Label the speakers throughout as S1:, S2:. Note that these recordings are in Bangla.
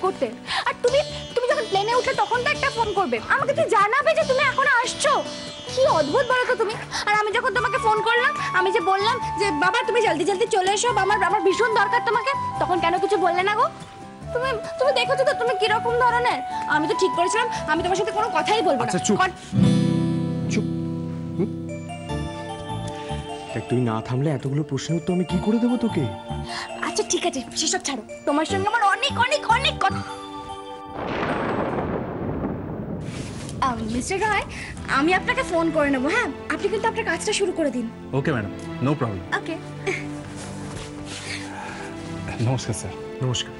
S1: করতে। আর তুমি তুমি যখন প্লেনে উঠলে তখন তো একটা ফোন করবে, আমাকে তো জানাবে যে তুমি এখন আসছো। কি অদ্ভুত বলো তো তুমি। আর আমি যখন তোমাকে ফোন করলাম, আমি যে বললাম যে বাবা তুমি জলদি জলদি চলে এসো, আমার আমার ভীষণ দরকার তোমাকে, তখন কেন কিছু বললে না গো? তুমি তুমি দেখেছো তো তুমি কিরকম ধরনের। আমি তো ঠিক করেছিলাম আমি তোমার সাথে কোনো কথাই বলবো না।
S2: আচ্ছা চুপ চুপ। দেখ তুই না থামলে এতগুলো প্রশ্নের উত্তর আমি কি করে দেবো তোকে?
S1: আচ্ছা ঠিক আছে সেসব ছাড়ো, তোমার সঙ্গে আমার অনেক অনেক অনেক কথা। মিস্টার রয়, আমি আপনাকে ফোন করে নেবো। হ্যাঁ, আপনি কিন্তু আপনার কাজটা শুরু করে দিন।
S3: Okay madam, no problem.
S1: Okay.
S3: নমস্কার স্যার।
S2: নমস্কার।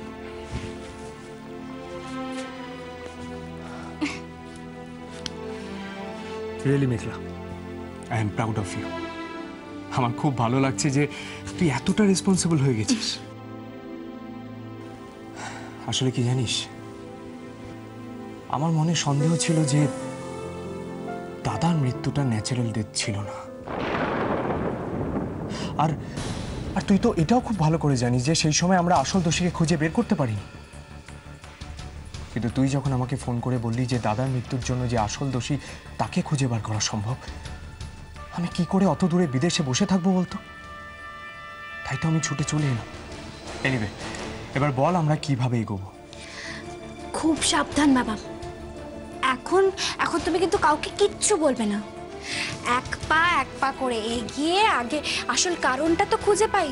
S2: Really Meghla, I am proud of you. আমার খুব ভালো লাগছে যে তুই এতটা রেসপন্সিবল হয়ে গেছিস। আসলে কি জানিস, আমার মনে সন্দেহ ছিল যে দাদার মৃত্যুটা ন্যাচারাল ডেথ ছিল না। আর আর তুই তো এটাও খুব ভালো করে জানিস যে সেই সময় আমরা আসল দোষীকে খুঁজে বের করতে পারিনি। কিন্তু তুই যখন আমাকে ফোন করে বললি যে দাদার মৃত্যুর জন্য যে আসল দোষী তাকে খুঁজে বার করা সম্ভব, আমি কি করে অত দূরে বিদেশে বসে থাকবো বলতো? তাই তো আমি ছুটে চলে এলাম। এনিওয়ে, এবার বল আমরা কিভাবে এগোবো?
S1: খুব সাবধান বাবা। এখন এখন তুমি কিন্তু কাউকে কিচ্ছু বলবে না। এক পা করে এগিয়ে আগে আসল কারণটা তো খুঁজে পাই।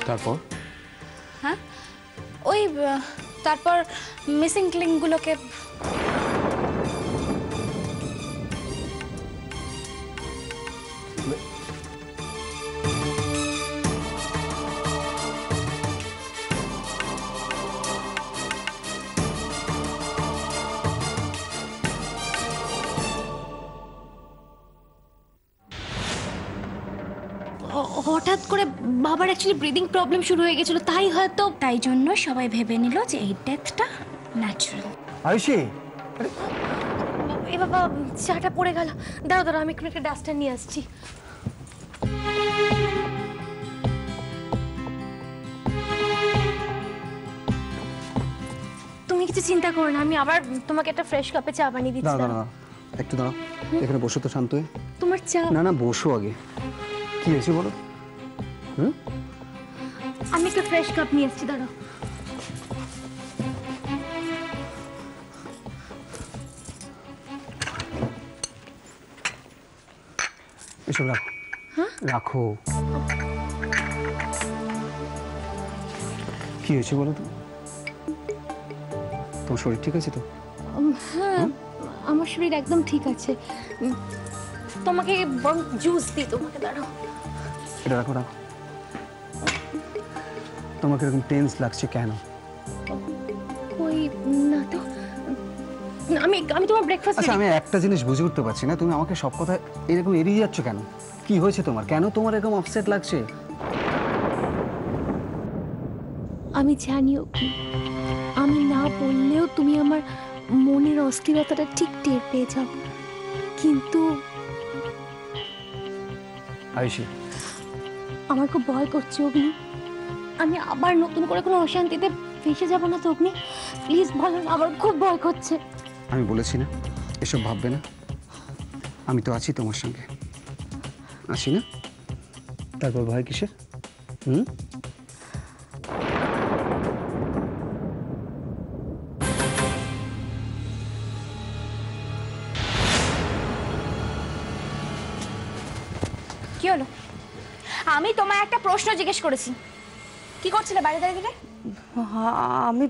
S2: তারপর
S1: হ্যাঁ, ওই তারপর মিসিং লিঙ্কগুলোকে। হঠাৎ করে বাবার অ্যাকচুয়ালি ব্রিদিং প্রবলেম শুরু হয়ে গেছিল, তাই জন্য সবাই ভেবে নিল যে এই ডেথটা ন্যাচারাল।
S2: আয়ুষী,
S1: এ বাবা চাটা পড়ে গেল। দাঁড়াও দাঁড়াও, আমি একটু একটা ডাস্টার নিয়ে আসছি। তুমি কিছু চিন্তা করো না, আমি আবার তোমাকে একটা ফ্রেশ কাপে চা বানিয়ে দিচ্ছি।
S4: দাঁড়া দাঁড়া একটু দাঁড়া, এখানে বসো তো শান্ত হয়ে।
S1: তোমার চা।
S4: না না বসো আগে, কি হয়েছে বলো।
S1: আমি একটা ফ্রেশ কাপ নিয়ে আসছি, দাঁড়াও।
S4: এসব রাখো।
S1: হ্যাঁ
S4: রাখো। কি হয়েছে বলো তো? তোমার শরীর ঠিক আছে তো?
S1: হ্যাঁ আমার শরীর একদম ঠিক আছে। তোমাকে বরং জুস দিই তোমাকে, দাঁড়াও।
S4: এটা রাখো রাখো। তোমাকে এরকম টেন্স লাগছে কেন?
S1: ওই না তো, আমি আমি তোমার ব্রেকফাস্ট।
S4: আচ্ছা আমি একটা জিনিস বুঝে উঠতে পারছি না, তুমি আমাকে সব কথা এরকম এড়িয়ে যাচ্ছ কেন? কি হয়েছে তোমার? কেন তোমার এরকম আপসেট লাগছে?
S1: আমি জানিও কি, আমি না বললেও তুমি আমার মনের অস্থিরতাটা ঠিক টের পেয়ে যাও। কিন্তু
S4: আয়ুষী,
S1: আমার খুব ভয় করছে অগ্নি। আমি আবার নতুন করে কোনো অশান্তিতে ফেসে যাব না তো অগ্নি? প্লিজ বলো না, আমার খুব ভয় করছে।
S4: আমি বলেছি না এসব ভাববে না, আমি তো আছি তোমার সঙ্গে, আছি না? তারপর ভয় কিসের?
S1: কি হলো? আমি তোমায় একটা প্রশ্ন জিজ্ঞেস করেছি, কি করছিলে বাইরে দাঁড়িয়ে?
S5: আমি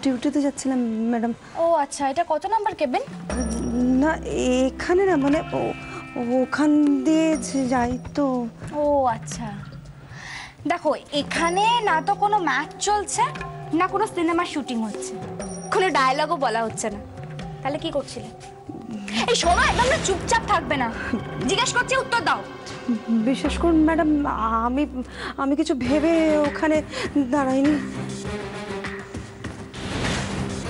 S5: ডিউটিতে যাচ্ছিলাম ম্যাডাম।
S1: ও আচ্ছা, এটা কত নাম্বার কেবিন?
S5: না এখানে না, মানে ওখান দিয়ে যাই তো।
S1: ও আচ্ছা, দেখো এখানে না তো কোনো ম্যাচ চলছে না কোনো সিনেমার শুটিং হচ্ছে, কোনো ডায়লগও বলা হচ্ছে না। তাহলে কি করছিলে? এই শোনো, একদম না চুপচাপ থাকবে না, জিজ্ঞেস করছি উত্তর দাও।
S5: বিশ্বাস করুন ম্যাডাম, আমি কিছু ভেবে ওখানে দাঁড়াইনি।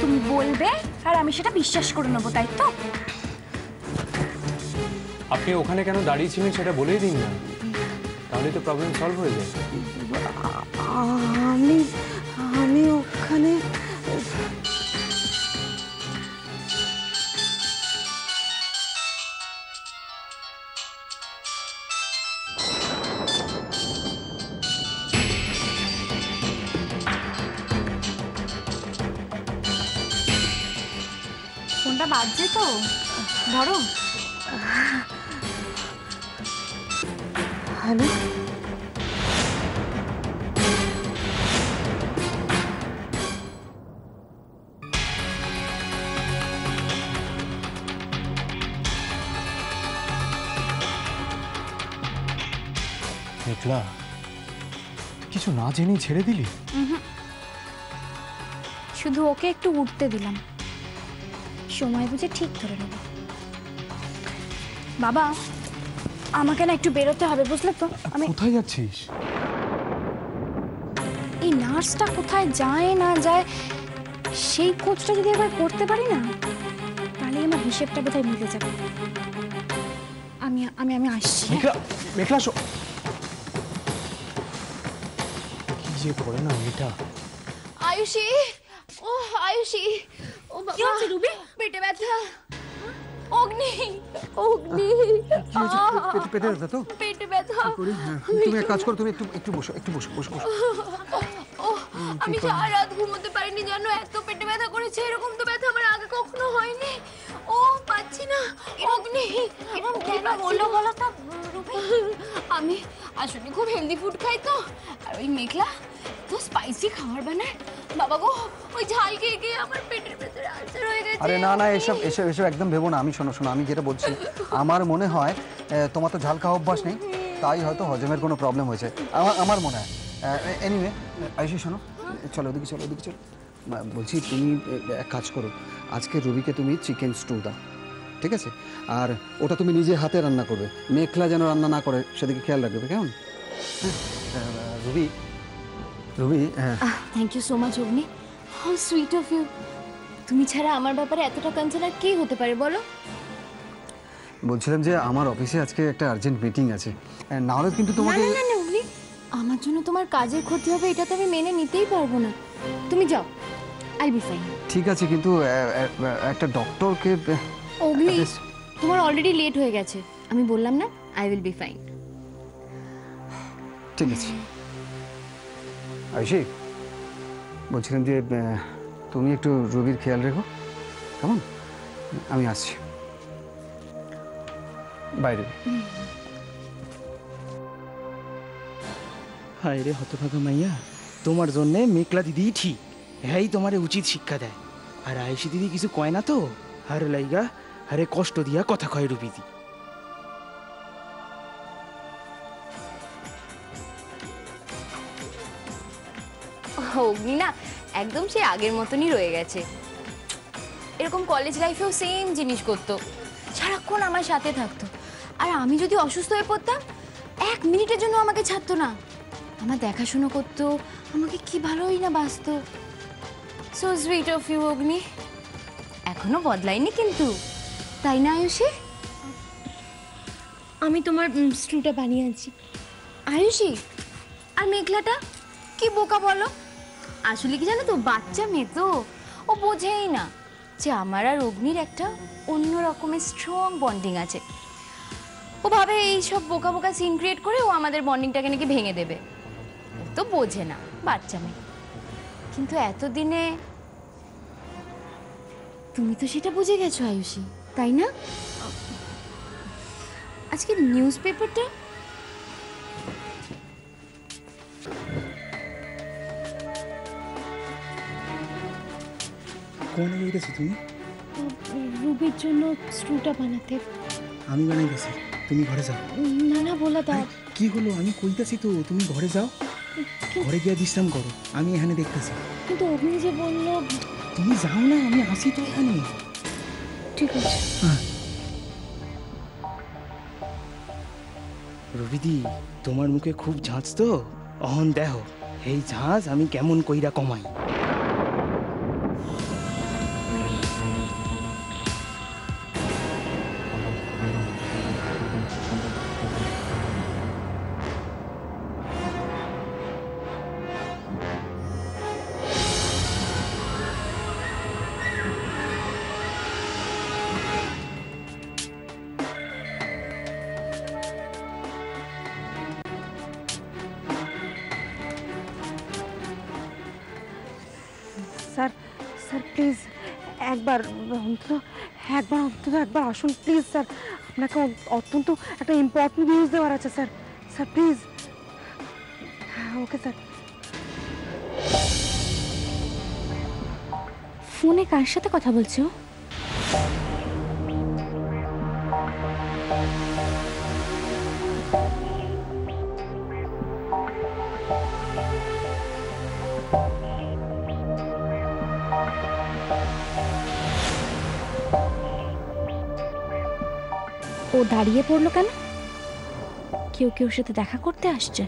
S1: তুমি বলবে আর আমি সেটা বিশ্বাস করে নেবো, তাই তো?
S2: আপনি ওখানে কেন দাঁড়িয়েছিলেন সেটা বলেই দিন না, তাহলে তো প্রবলেম সলভ হয়ে যায়।
S5: আমি আমি ওখানে
S1: ফোনটা বাজছে তো, ধরো।
S5: হ্যালো,
S2: মেঘলা, কিছু না জেনেই ছেড়ে দিলি?
S1: শুধু ওকে একটু উঠতে দিলাম, সময় বুঝে ঠিক ধরে নেব। বাবা, আমাকে না একটু বেরোতে হবে, বুঝলে তো? আমি
S2: কোথায় যাচ্ছিস?
S1: এই নার্সটা কোথায় যায় না যায় সেই খোঁজটা যদি একবার করতে পারি না, তাহলে আমার হিসেবটা বোধহয় মিলে যাবে। আমি আমি আমি আসছি।
S2: মেঘলা, মেঘলা কি যে করে না এটা।
S1: আয়ুষী, ও আয়ুষী, ও বাবা, কি হচ্ছে রুবি? পেটে ব্যথা। অগ্নি, অগ্নি,
S4: পেটে ব্যথা তো?
S1: পেটে ব্যথা।
S4: তুমি এক কাজ করো, তুমি একটু বসো, বসো।
S1: ও, আমি সারা রাত ঘুমোতে পারিনি জানো, এত পেটে ব্যথা করেছে। এরকম তো ব্যথা আমার আগে কখনো হয়নি। ও পাচ্ছি না। অগ্নি, কেন হলো বলো তো রুবি? আমি আসলে খুব হেলদি ফুড খাই তো, আর ওই মেঘলা তো স্পাইসি খাবার বানায়। বাবা গো, ওই ঝাল খেয়ে খেয়ে আমার পেটের ভেতরে আলসার হয়ে গেছে।
S4: আরে না এসব একদম ভেবো না। আমি শোনো, আমি যেটা বলছি, আমার মনে হয় তোমার তো ঝাল খাওয়া অভ্যাস নেই, তাই হয়তো হজমের কোনো প্রবলেম হয়েছে, আমার মনে হয়। এনিওয়ে, আয়ুষী শোনো, চলো ওদিকে চলো। বলছি তুমি এক কাজ করো, আজকে রবিকে তুমি চিকেন স্টু দাও, ঠিক আছে? আর ওটা তুমি নিজে হাতে রান্না করবে, মেঘলা যেন রান্না না করে সেদিকে খেয়াল রাখবে, কেমন? রবি,
S1: thank you so much Agni, how sweet of you. তুমি ছাড়া আমার ব্যাপারে এতটা কনসার্ন আর কে হতে পারে বলো?
S4: বলছিলাম যে আমার অফিসে আজকে একটা আর্জেন্ট মিটিং আছে, না হলে কিন্তু তোমাকে।
S1: না অগ্নি, আমার জন্য তোমার কাজের ক্ষতি হবে এটা তো আমি মেনে নিতেই পারবো না। তুমি যাও, আই বি ফাইন।
S4: ঠিক আছে, কিন্তু একটা ডক্টরকে।
S1: অগ্নি, তোমার অলরেডি লেট হয়ে গেছে, আমি বললাম না আই উইল বি ফাইন।
S4: ঠিক আছে আয়ুষী, বলছিলাম যে তুমি একটু রবির খেয়াল রেখো, কেমন? আমি আসছি বাইরে।
S6: হায় রে হতভাগা মাইয়া, তোমার জন্যে মেঘলা দিদি ঠিক হ্যাঁ তোমারে উচিত শিক্ষা দেয়, আর আয়ুষী দিদি কিছু কয় না তো, হারে লাইগা হারে কষ্ট দিয়া কথা কয় রুবিদি।
S1: অগ্নি না একদম সে আগের মতনই রয়ে গেছে। এরকম কলেজ লাইফেও সেম জিনিস করতো, সারাক্ষণ আমার সাথে থাকতো। আর আমি যদি অসুস্থ হয়ে পড়তাম, 1 মিনিটের জন্য আমাকে ছাড়তো না, আমার দেখাশুনো করতো, আমাকে কি ভালোই না বাসতো। সো সুইট অফ ইউ অগ্নি। এখনো বদলাইনি কিন্তু, তাই না আয়ুষী? আমি তোমার স্ট্রুটা বানিয়ে আনছি। আয়ুষী, আর মেঘলাটা কি বোকা বলো, আসলে কি জানো তো, বাচ্চা মেয়ে তো, ও বোঝেই না যে আমার আর অগ্নির একটা অন্য রকমের স্ট্রং বন্ডিং আছে। ও ভাবে এইসব বোকা বোকা সিন ক্রিয়েট করে ও আমাদের বন্ডিংটাকে নাকি ভেঙে দেবে। ও তো বোঝে না, বাচ্চা মেয়ে। কিন্তু এতদিনে তুমি তো সেটা বুঝে গেছো আয়ুষী, তাই না? আজকে নিউজ পেপারটা
S6: কোন বইতেছি তুমি?
S1: রুবির জন্য স্ট্রুটা বানাতে।
S6: আমি বানাইতেছি, তুমি ঘরে যাও।
S1: না বলে দাও।
S6: কি হলো, আমি কইতাছি তো তুমি ঘরে যাও, ঘরে গিয়ে বিশ্রাম করো, আমি এখানে দেখতেছি।
S1: কিন্তু অগ্নি যে বললো।
S6: তুমি যাও না, আমি আসি তো এখানে।
S1: ঠিক আছে।
S6: রবিদি, তোমার মুখে খুব ঝাঁজ তো, অহন দেহ এই ঝাঁজ আমি কেমন কইরা কমাই।
S5: স্যার স্যার প্লিজ একবার একবার আসুন প্লিজ স্যার, আপনাকে অত্যন্ত একটা ইম্পর্টেন্ট নিউজ দেওয়ার আছে sir. Sir please. Okay sir.
S1: ফোনে কার সাথে কথা বলছো? ও দাঁড়িয়ে পড়লো কেন? কেউ কেউ সাথে দেখা করতে আসছে।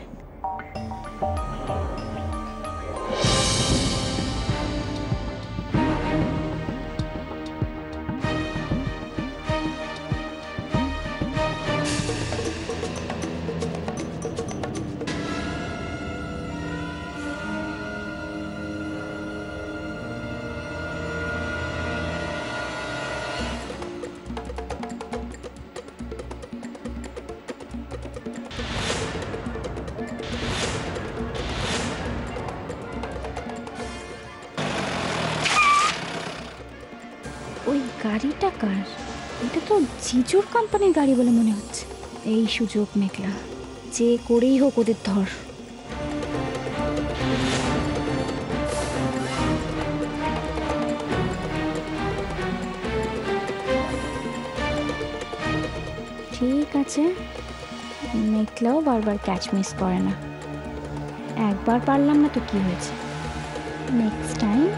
S1: ওই গাড়িটা কার? এটা তো জিজুর কোম্পানির গাড়ি বলে মনে হচ্ছে। এই সুযোগ মেঘলা, যে করেই হোক ওদের ধর। ঠিক আছে, মেঘলাও বারবার ক্যাচ মিস করে না। একবার পারলাম না তো কি হয়েছে, নেক্সট টাইম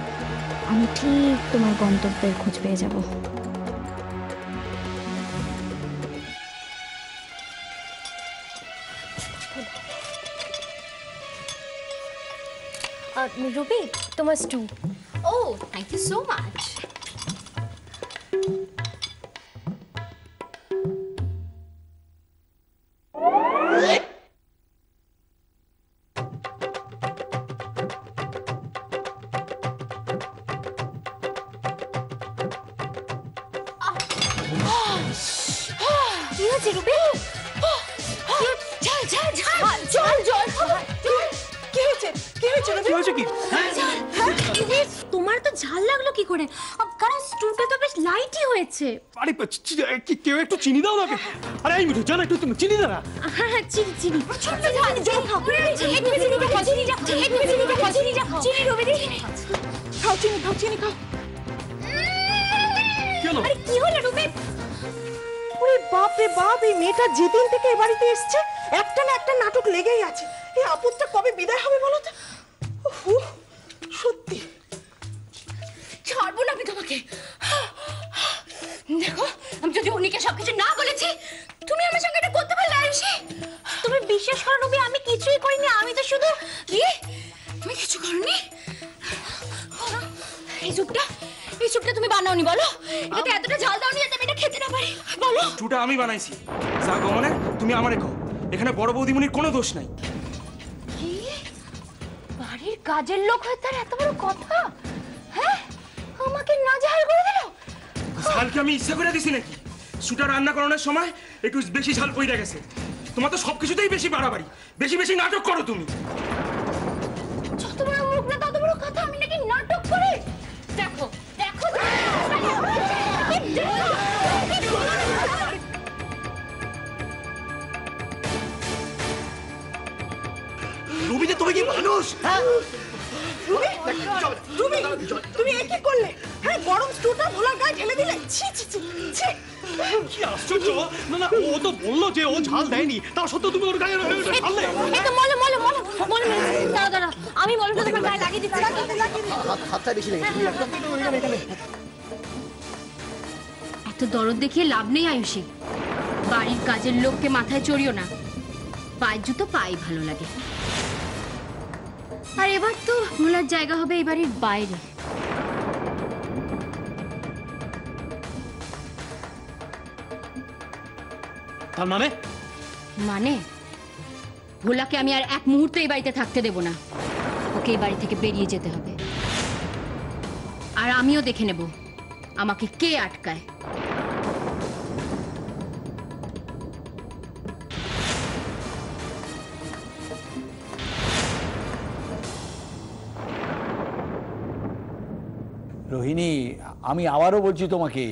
S1: আমি ঠিক তোমার গন্তব্যের খোঁজ পেয়ে যাব।
S7: রুবি, তোমার স্টু। ও থ্যাংক ইউ সো মাচ। কি হয়েছে রুবি? তোমার তো ঝাল লাগলো কি করে? কারণ স্টুটা তো বেশ লাইটই হয়েছে।
S3: আরে কেউ একটু চিনি দাও না। আরে এই মিঠু জানো একটু তুমি চিনি দাও না।
S7: হ্যাঁ হ্যাঁ, চিনি চিনি চিনি খাও। চিনি রুবি দি
S5: খাও চিনি খাও চিনি খাও।
S7: আরে কি হলো রুবি?
S5: ওরে বাপ রে বাপ, এই মেয়েটা যেদিন থেকে এ বাড়িতে এসছে একটা না একটা নাটক লেগেই আছে। এই আপদটা কবে বিদায় হবে বলো তো? সত্যি
S7: ছাড়বো না আমি তোমাকে। দেখো, আমি যদি উনিকে সবকিছু না বলেছি, তুমি আমার সঙ্গে এটা করতে পারলে আয়ুষী? তুমি বিশ্বাস করো রুবি, আমি কিছুই করিনি। আমি তো শুধু তুমি কিছু করনি। এই স্যুপটা তুমি বানাওনি বলো? এটাতে এতটা ঝাল দাওনি যাতে আমি এটা খেতে না পারি বলো?
S6: চুটা আমি বানাইছি। যা গো মানে তুমি আমারে কও, এখানে বড় বৌদিমণির কোনো দোষ নাই।
S7: কি বাড়ির কাজের লোক হয়ে তার এত বড় কথা? হ্যাঁ, আমাকে নাজেহাল করে দিল।
S6: ঝালকে আমি ইচ্ছা করে দিছি নাকি? চুটা রান্না করানোর সময় একটু বেশি ঝাল পড়ে গেছে। তোমার তো সবকিছুতেই বেশি বাড়াবাড়ি, বেশি বেশি নাটক করো তুমি।
S7: যত বড় মুখ না তত বড় কথা। আমি নাকি নাটক করি? দেখো দেখো
S3: রুবিতে তুমি কি মানুষ? হ্যাঁ
S5: তুমি এ কি করলে? হ্যাঁ, গরম স্টুটা ভোলার গায়ে ঢেলে দিলে। ছি ছি ছি ছি।
S3: কি আশ্চর্য! না না, ও তো বললো যে ও ঝাল দেয়নি, তা সত্ত্বেও তুমি ওর গায়ে ঝাল দেয়।
S7: এই তো মলে দাঁড়া আমি মলমটা তোমার গায়ে লাগিয়ে দিচ্ছি।
S4: হাতটা বেশি লেগেছে। তুমি একদম এখানে
S7: এত দরদ দেখিয়ে লাভ নেই আয়ুষী। বাড়ির কাজের লোককে মাথায় চড়িও না। পায়ের জুতো পাই ভালো লাগে। আর এবার তো ভোলার জায়গা হবে এই বাড়ির বাইরে।
S3: তার মানে
S7: মানে ভোলাকে আমি আর এক মুহূর্ত এই বাড়িতে থাকতে দেব না। ওকে এই বাড়ি থেকে বেরিয়ে যেতে হবে। আর আমিও দেখে নেব আমাকে কে আটকায়।
S8: রোহিণী, আমি আবারও বলছি তোমাকে,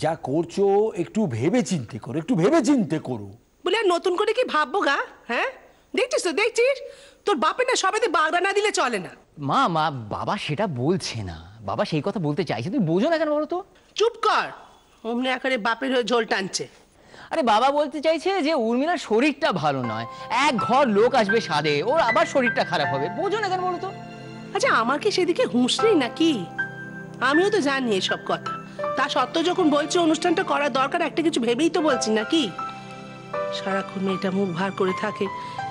S8: যা করছো একটু ভেবে চিন্তে করো, একটু ভেবে চিন্তে করো।
S5: বলে আর নতুন করে কি ভাববো গা? হ্যাঁ, দেখছিস তো, দেখছিস তোর বাপে না সবাইতে বাগড়া না দিলে চলে না।
S9: মা মা বাবা সেটা বলছে না, বাবা সেই কথা বলতে চাইছে, তুমি বোঝো না কেন বলো তো?
S5: চুপ কর, অমনি একেবারে বাপের হয়ে ঝোল টানছে।
S9: আরে বাবা বলতে চাইছে যে উর্মিলার শরীরটা ভালো নয়, এক ঘর লোক আসবে স্বাদে, ওর আবার শরীরটা খারাপ হবে, বোঝো না কেন বলো তো?
S5: আচ্ছা, আমার কি সেদিকে হুঁশ নেই নাকি? আমিও তো জানি এসব কথা, তা সত্ত্বেও যখন বলছি অনুষ্ঠানটা করা দরকার, একটা কিছু ভেবেই তো বলছি নাকি। সারাক্ষণ মেয়েটা মুখ ভার করে থাকে,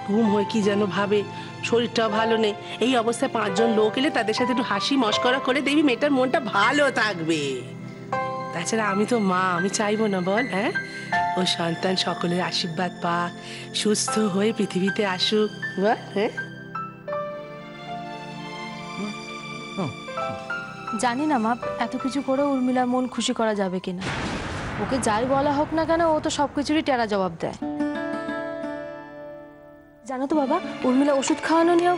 S5: ঘুম হয়ে কি যেন ভাবে, শরীরটাও ভালো নেই। এই অবস্থায় 5 জন লোক এলে তাদের সাথে একটু হাসি মশকরা করে দেখবি মেয়েটার মনটা ভালো থাকবে। তাছাড়া আমি তো মা, আমি চাইবো না বল? হ্যাঁ, ওই সন্তান সকলের আশীর্বাদ পাক, সুস্থ হয়ে পৃথিবীতে আসুক, বল? হ্যাঁ,
S10: জানি না মা, এত কিছু করে উর্মিলার মন খুশি করা যাবে কিনা। ওকে যাই বলা হোক না কেন, ও তো সবকিছুরই টেরা জবাব দেয়। জানো তো বাবা, উর্মিলা ওষুধ খাওয়ানো নিয়েও।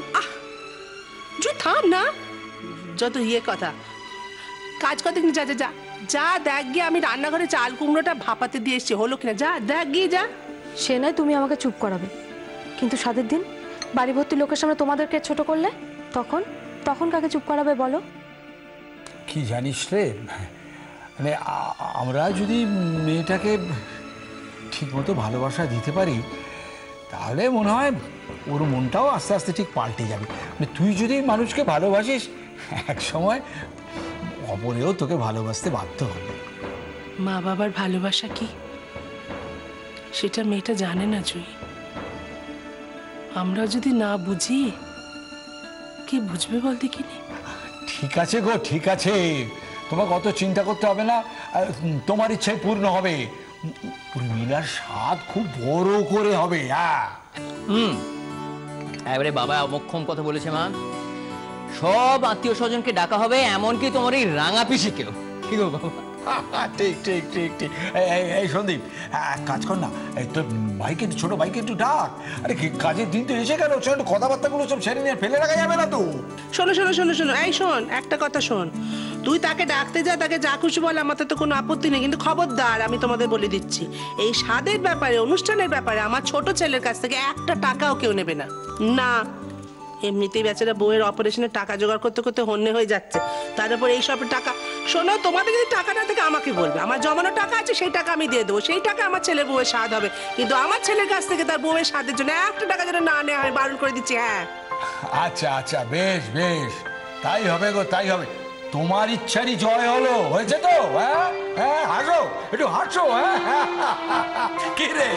S5: তুই থাম না, যত কথা। কাজ করতে যা যা যা যা, দেখ গিয়ে আমি রান্নাঘরে চাল কুমড়োটা ভাপাতে দিয়ে এসছি, হলো কিনা, যা দেখ গিয়ে যা।
S10: সে নয় তুমি আমাকে চুপ করাবে, কিন্তু সাদের দিন বাড়ি ভর্তি লোকের সামনে তোমাদেরকে ছোট করলে, তখন তখন কাকে চুপ করাবে বলো?
S8: কি জানিস রে, মানে আমরা যদি মেয়েটাকে ঠিকমতো ভালোবাসা দিতে পারি, তাহলে মনে হয় ওর মনটাও আস্তে আস্তে ঠিক পাল্টে যাবে। মানে তুই যদি মানুষকে ভালোবাসিস, এক সময় অপরেও তোকে ভালোবাসতে বাধ্য হবে।
S5: মা বাবার ভালোবাসা কি সেটা মেয়েটা জানে না জুই। আমরা যদি না বুঝি, কি বুঝবে বল দেখিনি?
S8: ঠিক আছে গো, ঠিক আছে, তোমাকে অত চিন্তা করতে হবে না, তোমার ইচ্ছাই পূর্ণ হবে। উর্মিলার স্বাদ খুব বড় করে হবে। হ্যাঁ,
S9: এবারে বাবা অমক্ষম কথা বলেছে মা, সব আত্মীয় স্বজনকে ডাকা হবে, এমনকি তোমার এই রাঙা পিসিকেও। কি গো বাবা?
S8: ঠিক ঠিক ঠিক ঠিক। এই সন্দীপ, এক কাজ কর না, তোর ভাইকে, ছোট ভাইকে একটু ডাক। আরে কাজের দিন তো এসে গেল, একটু কথাবার্তাগুলো সব সেরে নিয়ে ফেলে রাখা যাবে না তো।
S5: শোনো শোনো শোনো শোনো, এই শোন, একটা কথা শোন, তুই তাকে ডাকতে যা, তাকে যা খুশি বল, আমার তো কোনো আপত্তি নেই, কিন্তু খবরদার, আমি তোমাদের বলে দিচ্ছি, এই স্বাদের ব্যাপারে, অনুষ্ঠানের ব্যাপারে আমার ছোট ছেলের কাছ থেকে 1 টাকাও কেউ নেবে না। না, এমনিতেই বেচারা বউয়ের অপারেশনের টাকা জোগাড় করতে করতে হন্যে হয়ে যাচ্ছে, তার উপর এই সব টাকা। শোনো, তোমাদের যদি টাকা না থাকে আমাকে বলবে, আমার জমানো টাকা আছে, সেই টাকা আমি দিয়ে দেবো, সেই টাকা আমার ছেলের বউয়ের স্বাদ হবে, কিন্তু আমার ছেলের কাছ থেকে তার বউয়ের স্বাদের জন্য 1 টাকা যেন না নেওয়া হয়, বারণ করে দিচ্ছি। হ্যাঁ,
S8: আচ্ছা আচ্ছা, বেশ বেশ, তাই হবে গো, তাই হবে। তোমার ইচ্ছারই জয় হলো, হয়েছে তো? হ্যাঁ হ্যাঁ, হাসো, একটু হাসো। হ্যাঁ, কি রে?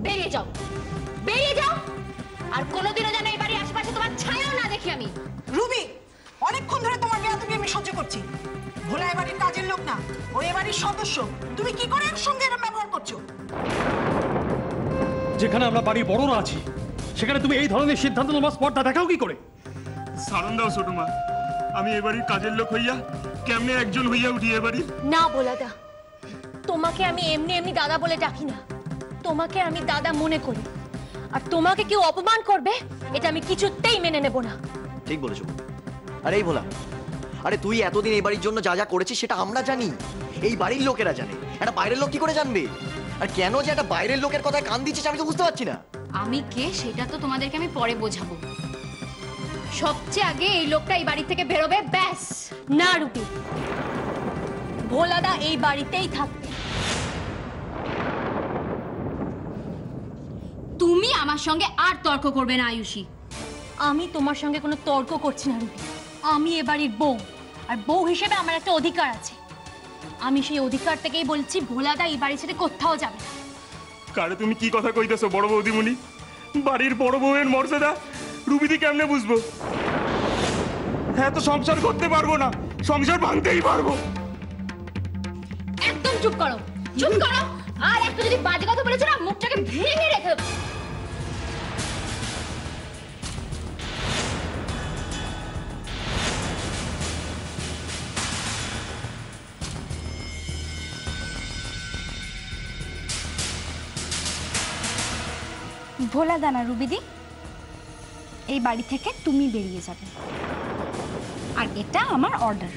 S7: বেরিয়ে যাও, বেরিয়ে যাও, আর কোনোদিনও যেন এই বাড়ির আশেপাশে তোমার ছায়াও না দেখি আমি।
S5: রুবি, অনেকক্ষণ ধরে তোমার বেয়াদবি আমি সহ্য করছি। ভোলা এ বাড়ির কাজের লোক না, ও এ বাড়ির সদস্য, তুমি কি করে এর সঙ্গে এরকম ব্যবহার করছো?
S3: যেখানে আমরা বাড়ির বড়রা আছি, সেখানে তুমি এই ধরনের সিদ্ধান্ত নেওয়ার স্পর্ধা দেখাও কি করে?
S11: সারণ দাও ছোট মা, আমি এবাড়ির কাজের লোক হইয়া কেমনে একজন হইয়া উঠি এবাড়ির?
S10: না ভোলাদা, তোমাকে আমি এমনি এমনি দাদা বলে ডাকি না, তোমাকে আমি দাদা মনে করি, আর তোমাকে কেউ অপমান করবে এটা আমি কিছুতেই মেনে নেব না।
S12: ঠিক বলেছো। আরে এই ভোলা, আরে তুই এতদিন এই বাড়ির জন্য যা যা করেছিস সেটা আমরা জানি, এই বাড়ির লোকেরা জানে, একটা বাইরের লোক কি করে জানবে? আর কেন যে একটা বাইরের লোকের কথায় কান দিচ্ছিস আমি তো বুঝতে পারছি না।
S7: আমি কে সেটা তো তোমাদেরকে আমি পরে বোঝাবো, সবচেয়ে আগে এই লোকটা এই বাড়ি থেকে বেরোবে, ব্যাস।
S10: না রূপী, ভোলাদা এই বাড়িতেই থাকবে।
S7: তুমি আমার সঙ্গে আর তর্ক করবে না আয়ুষী।
S10: আমি তোমার সঙ্গে কোনো তর্ক করছি না রূপী, আমি এ বাড়ির বউ, আর বউ হিসেবে আমার একটা অধিকার আছে, আমি সেই অধিকার থেকেই বলছি ভোলাদা এই বাড়ি ছেড়ে কোথাও যাবে না।
S11: কারে তুমি কি কথা কইতেছো বড় বৌদিমণি? বাড়ির বড় বউয়ের মর্যাদা রুবিদি কেমনে বুঝবো? হ্যাঁ, তো সংসার করতে পারবো না, সংসার ভাঙতেই পারবো।
S7: একদম চুপ করো, চুপ করো, আর একটু যদি বাজে কথা বলেছো না, মুখটাকে ভেঙে রেখে দেবো।
S1: ভোলাদা না রুবিদি, এই বাড়ি থেকে তুমি বেরিয়ে যাবে, আর এটা আমার অর্ডার।